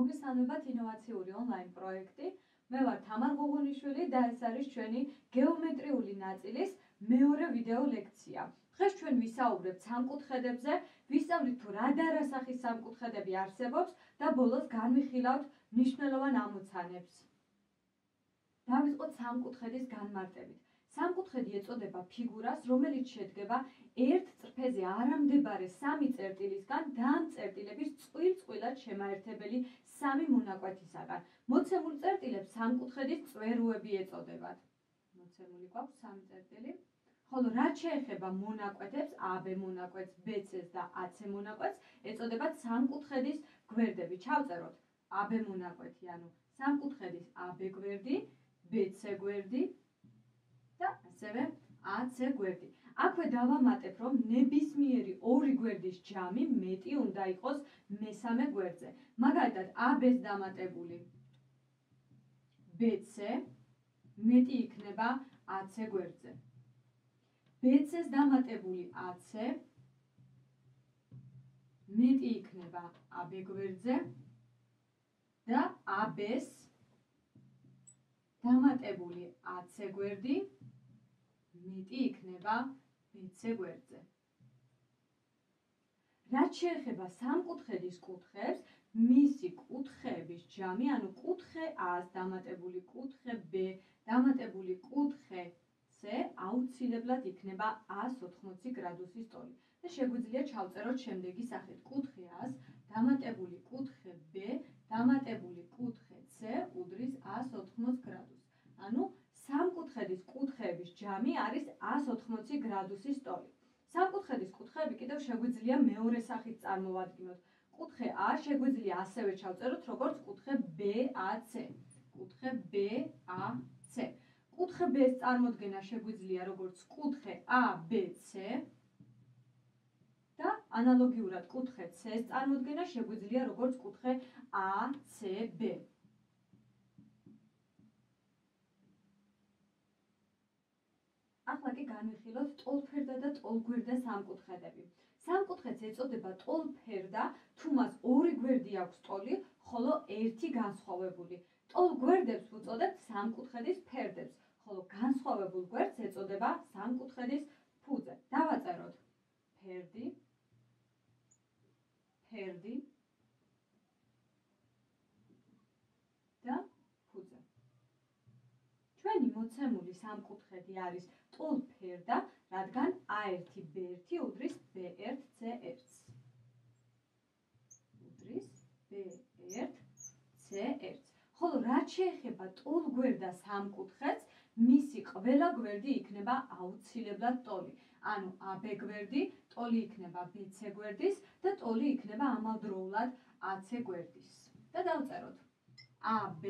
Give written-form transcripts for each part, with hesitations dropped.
მოგესალმებათ ინოვაციური ონლაინ პროექტი. მე ვარ თამარ ღუღუნიშვილი და ეს არის ჩვენი გეომეტრიული ნაწილის მეორე ვიდეო ლექცია. დღეს ჩვენ ვისაუბრებთ სამკუთხედებზე, ვისწავლით თუ რა დასახის სამკუთხედები არსებობს და ბოლოს განვიხილავთ მნიშვნელოვან ამოცანებს. დავიწყოთ სამკუთხედის განმარტებით. სამკუთხედი ეწოდება ფიგურას, რომელიც შედგება ერთ წრფეზე არამდებარე სამი წერტილისგან და ამ წერტილების წყვილ-წყვილად შემაერთებელი სამი მონაკვეთისაგან. მოცემულ წერტილებს სამკუთხედის წვერუები ეწოდებათ. მოცემული გვაქვს სამი წერტილი. ხოლო რაც შეეხება მონაკვეთებს, AB მონაკვეთს, BC-ს და AC მონაკვეთს, ეწოდებათ სამკუთხედის გვერდები. ჩავწეროთ AB მონაკვეთი, ანუ სამკუთხედის AB გვერდი, BC გვერდი და ასევე AC გვერდი. აქვე დავამატებ, რომ ნებისმიერი ორი გვერდის ჯამი მეტი უნდა იყოს მესამე გვერდზე. მაგალითად, AB-ს დამატებული BC მეტი იქნება AC გვერდზე. BC-ს დამატებული AC მეტი იქნება AB გვერდზე და AB-ს დამატებული AC გვერდი მეტი იქნება BC გვერდზე. რაც შეეხება სამკუთხედის კუთხეებს, მისი კუთხეების ჯამი, ანუ კუთხე A-ს დამატებული კუთხე B დამატებული კუთხე C აუცილებლად იქნება 180 გრადუსის ტოლი. და შეგვიძლია ჩავწეროთ შემდეგი სახით: კუთხე A-ს დამატებული კუთხე B დამატებული კუთხე C უდრის 180 გრადუსს. ანუ სამკუთხედის კუთხეების ჯამი არის 180 გრადუსის ტოლი. სამკუთხედის კუთხეები კიდევ შეგვიძლია მეორე სახით წარმოვადგინოთ. კუთხე A შეგვიძლია ასევე ჩავწეროთ როგორც კუთხე BAC. კუთხე BAC. კუთხე B-ს წარმოდგენა შეგვიძლია როგორც კუთხე ABC და ანალოგიურად კუთხე C-ს წარმოდგენა შეგვიძლია როგორც კუთხე ACB. ახლა კი განვიხილოთ ტოლფერდა და ტოლგვერდა სამკუთხედები. სამკუთხედს ეწოდება ტოლფერდა, თუ მას ორი გვერდი აქვს ტოლი, ხოლო ერთი განსხვავებული. ტოლგვერდებს ვუწოდებთ სამკუთხედის ფერდებს, ხოლო განსხვავებულ გვერდს ეწოდება სამკუთხედის ფუძე. დავაწეროთ ფერდი, ფერდი და ფუძე. ჩვენი მოცემული სამკუთხედი არის ტოლფერდა, რადგან A1 B1 უდრის B1 C1-ს. უდრის B1 C1-ს. ხოლო რაც შეეხება ტოლგვერდა სამკუთხედს, მისი ყველა გვერდი იქნება აუცილებლად ტოლი. ანუ AB გვერდი ტოლი იქნება BC გვერდის და ტოლი იქნება ამავდროულად AC გვერდის. და დავწეროთ AB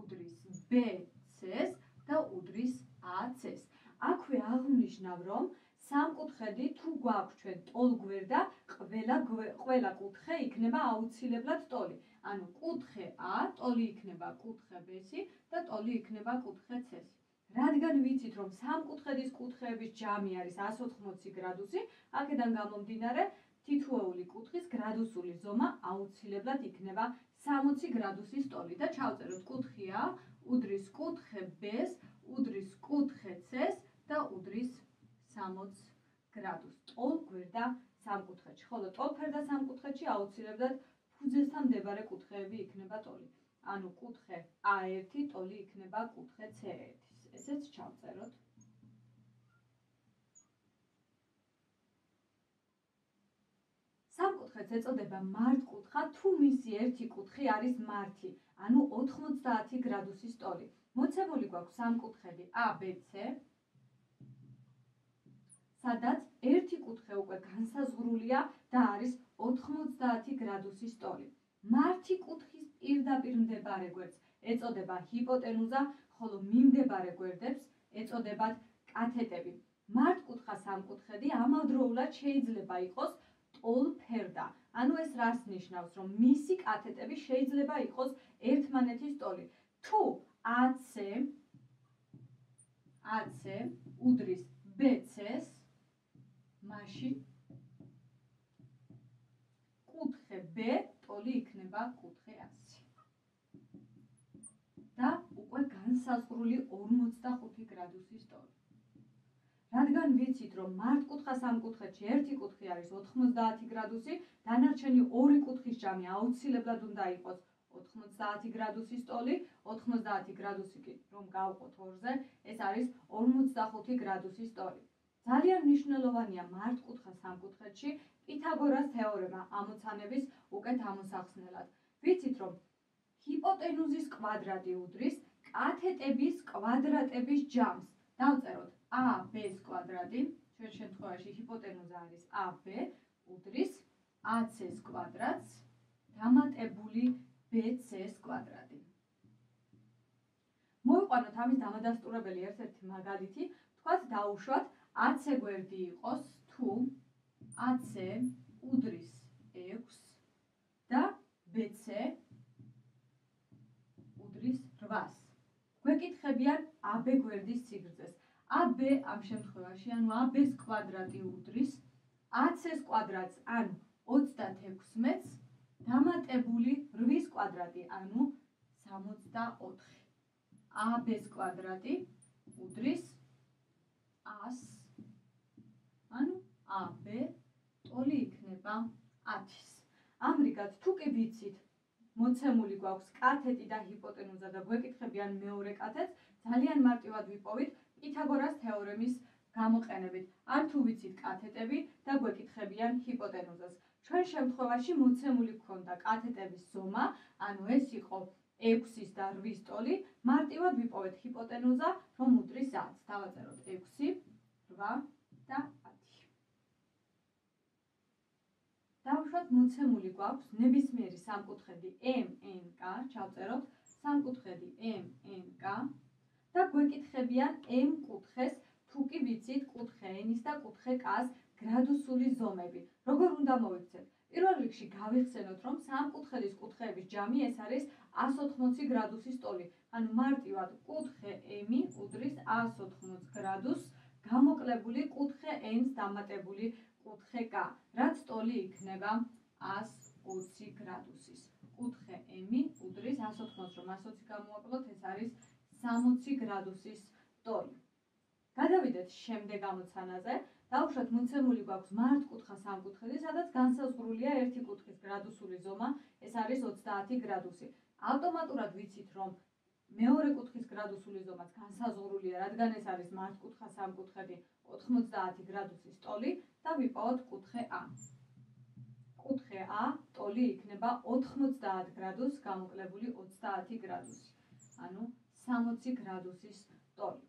უდრის BC-ს და უდრის AC-ს. აქვე აღვნიშნავ, რომ სამკუთხედი თუ გვაქვს ჩვენ ტოლგვერდა, ყველა კუთხე იქნება აუცილებლად ტოლი. ანუ კუთხე A ტოლი იქნება კუთხე B-ს და ტოლი იქნება კუთხე C-ს. რადგან ვიცით, რომ სამკუთხედის კუთხეების ჯამი არის 180 გრადუსი, აქედან გამომდინარე, თითოეული კუთხის გრადუსული ზომა აუცილებლად იქნება 60 გრადუსის ტოლი და ჩავწეროთ კუთხე A უდრის კუთხე B-ს, უდრის კუთხე C-ს და უდრის 60 გრადუსს. ტოლგვერდა სამკუთხედში, ხოლო ტოლფერდა სამკუთხედში აუცილებლად ფუძესთან მდებარე კუთხეები იქნება ტოლი. ანუ კუთხე A1 ტოლი იქნება კუთხე C1-ის. ესეც ჩავწეროთ. სამკუთხედს ეწოდება მართკუთხა, თუ მისი ერთი კუთხე არის მართი, ანუ 90 გრადუსის ტოლი. მოცემული გვაქვს სამკუთხედი ABC, სადაც ერთი კუთხე უკვე განსაზღვრულია და არის 90 გრადუსის ტოლი. მართი კუთხის პირდაპირ მდებარე გვერდს ეწოდება ჰიპოტენუზა, ხოლო მიმდებარე გვერდებს ეწოდებათ კათეტები. მართკუთხა სამკუთხედი ამავდროულად შეიძლება იყოს ტოლფერდა. ანუ ეს რას ნიშნავს, რომ მისი კათეტები შეიძლება იყოს ერთმანეთის ტოლი. თუ AC უდრის BC-ს, მაშინ კუთხე B ტოლი იქნება კუთხე 100. და უკვე განსაზღვრული 45 გრადუსის ტოლი. რადგან ვიცით, რომ მართკუთხა სამკუთხედში ერთი კუთხე არის 90 გრადუსი, დანარჩენი ორი კუთხის ჯამი აუცილებლად უნდა იყოს 90 გრადუსის ტოლი, 90 გრადუსი კი რომ გავყოთ 2-ზე, ეს არის 45 გრადუსის ტოლი. ძალიან მნიშვნელოვანია მართკუთხა სამკუთხედში პითაგორას თეორემა ამოცანების უკეთ ამოსახსნელად. ვიცით, რომ ჰიპოტენუზის კვადრატი უდრის კათეტების კვადრატების ჯამს. დავწეროთ AB-ს კვადრატი, ჩვენ შემთხვევაში ჰიპოტენუზა არის AB, უდრის AC-ს კვადრატს დამატებული BC-ს კვადრატი. მოვიყვანოთ ამის დამადასტურებელი ერთ-ერთი მაგალითი, თქვათ დაუშვათ AC გვერდი იყოს თუ AC უდრის 6 და BC უდრის 8-ს. გვეკითხებიან AB გვერდის სიგრძეს. AB ამ შემთხვევაში, ანუ AB-ს კვადრატი უდრის AC-ს კვადრატს, ანუ 36-ს დამატებული 8-ს კვადრატი, ანუ 64. AB-ს კვადრატი უდრის 100-ს, ანუ AB ტოლი იქნება 10-ის. ამრიგად, თუ კი ვიცით, მოცემული გვაქვს კათეტი და ჰიპოტენუზა და გვეკითხებიან მეორე კათეტს, ძალიან მარტივად ვიპოვით პითაგორას თეორემის გამოყენებით. ან თუ ვიცით კათეტები და გვეკითხებიან ჰიპოტენუზას. ჩვენ შემთხვევაში მოცემული გქონდა კათეტების ზომა, ანუ ეს იყო 6-ის და 8-ის ტოლი, მარტივად ვიპოვეთ ჰიპოტენუზა, რომ უდრის 10-ს. დავაწეროთ 6, 8 და 10. დავუშვათ მოცემული გვაქვს ნებისმიერი სამკუთხედი MNK, ჩავწეროთ სამკუთხედი MNK და გვეკითხებიან M კუთხეს, თუ კი ვიცით კუთხე N-ის და კუთხე K-ს გრადუსული ზომები. როგორ უნდა მოვიქცეთ? პირველ რიგში გავიხსენოთ, რომ სამკუთხედის კუთხეების ჯამი ეს არის 180 გრადუსის ტოლი. ანუ მარტივად კუთხე M უდრის 180 გრადუსს გამოკლებული კუთხე N-ს დამატებული კუთხე K, რაც ტოლი იქნება 120 გრადუსის. კუთხე M უდრის 180, რომ 120 გამოვაკლოთ, ეს არის 60 გრადუსის ტოლი. გადავიდეთ შემდეგ ამოცანაზე. დავუშვათ მოცემული გვაქვს მართკუთხა სამკუთხედი, სადაც განსაზღვრულია ერთი კუთხის გრადუსული ზომა, ეს არის 30 გრადუსი. ავტომატურად ვიცით, რომ მეორე კუთხის გრადუსული ზომაც განსაზღვრულია, რადგან ეს არის მართკუთხა სამკუთხედი 90 გრადუსის ტოლი და ვიპოვოთ კუთხე A. კუთხე A ტოლი იქნება 90 გრადუსს გამოკლებული 30 გრადუსი, ანუ 60 გრადუსის ტოლი.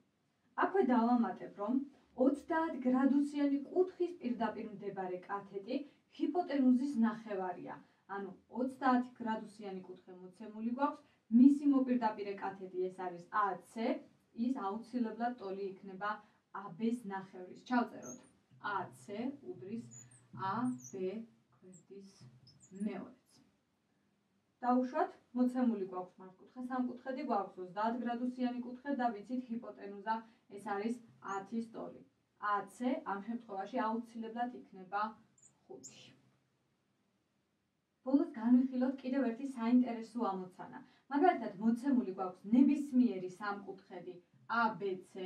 აქვე დავამატებ, რომ 30 გრადუსიანი კუთხის პირდაპირ მდებარე კათეტი ჰიპოტენუზის ნახევარია. ანუ 30 გრადუსიანი კუთხე მოცემული გვაქვს, მისი მოპირდაპირე კათეტი ეს არის AC, ის აუცილებლად ტოლი იქნება AB-ს ნახევრის. ჩავწეროთ AC უდრის AB გვერდის მეორეც. დავუშვათ მოცემული გვაქვს მართკუთხა სამკუთხედი, გვაქვს 30 გრადუსიანი კუთხე და ვიცით ჰიპოტენუზა ეს არის 10-ის ტოლი. AC ამ შემთხვევაში აუცილებლად იქნება 5. ბოლოს განვიხილოთ კიდევ ერთი საინტერესო ამოცანა. მაგალითად, მოცემული გვაქვს ნებისმიერი სამკუთხედი ABC,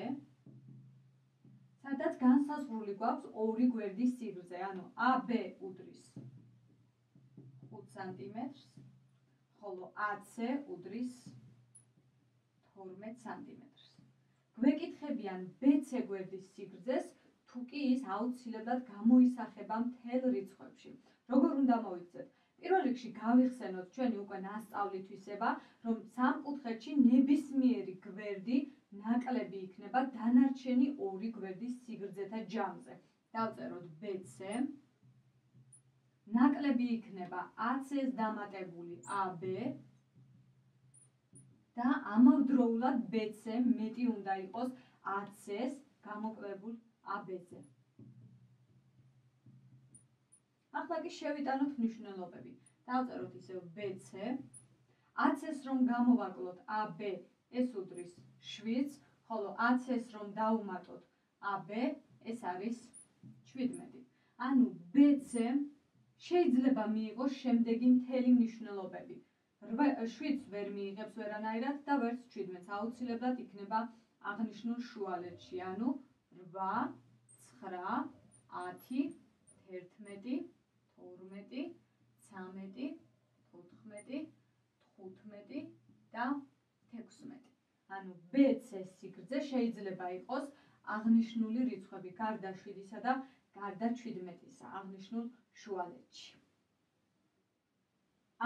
სადაც განსაზღვრული გვაქვს ორი გვერდის სიგრძე, ანუ AB უდრის 5 სანტიმეტრს, ხოლო AC უდრის 12 სანტიმეტრს. გვეკითხებიან BC გვერდის სიგრძეს, თუ კი ის აუცილებლად გამოისახება მთელ რიცხვებში. როგორ უნდა მოვიქცეთ? პირველ რიგში გავიხსენოთ ჩვენი უკვე ნასწავლი თვისება, რომ სამკუთხედში ნებისმიერი გვერდი ნაკლები იქნება დანარჩენი ორი გვერდის სიგრძეთა ჯამზე. დავწეროთ BC, ნაკლები იქნება AC-ს დამატებული AB და ამავდროულად BC მეტი უნდა იყოს AC-ს გამოკლებულ AB-ზე. ახლა კი შევიტანოთ მნიშვნელობები. დავწეროთ ისევ BC, AC-ს რომ გამოვაკლოთ AB, ეს უდრის 7, ხოლო AC-ს რომ დავუმატოთ AB, ეს არის 17. ანუ BC შეიძლება მიიღოს შემდეგი მთელი მნიშვნელობები. 7-ს ვერ მიიღებს ვერანაირად და ვერც 17-ს. აუცილებლად იქნება აღნიშნულ შუალედში, ანუ 8, 9, 10, 11, 12, 13, 14, 15 და 16. ანუ B-C სიგრძე შეიძლება იყოს აღნიშნული რიცხვები გარდა 7-ისა და გარდა 17-ისა აღნიშნულ შუალედში.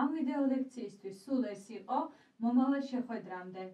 ამ ვიდეო ლექციისთვის სულ ეს იყო. მომავალ შეხვედრამდე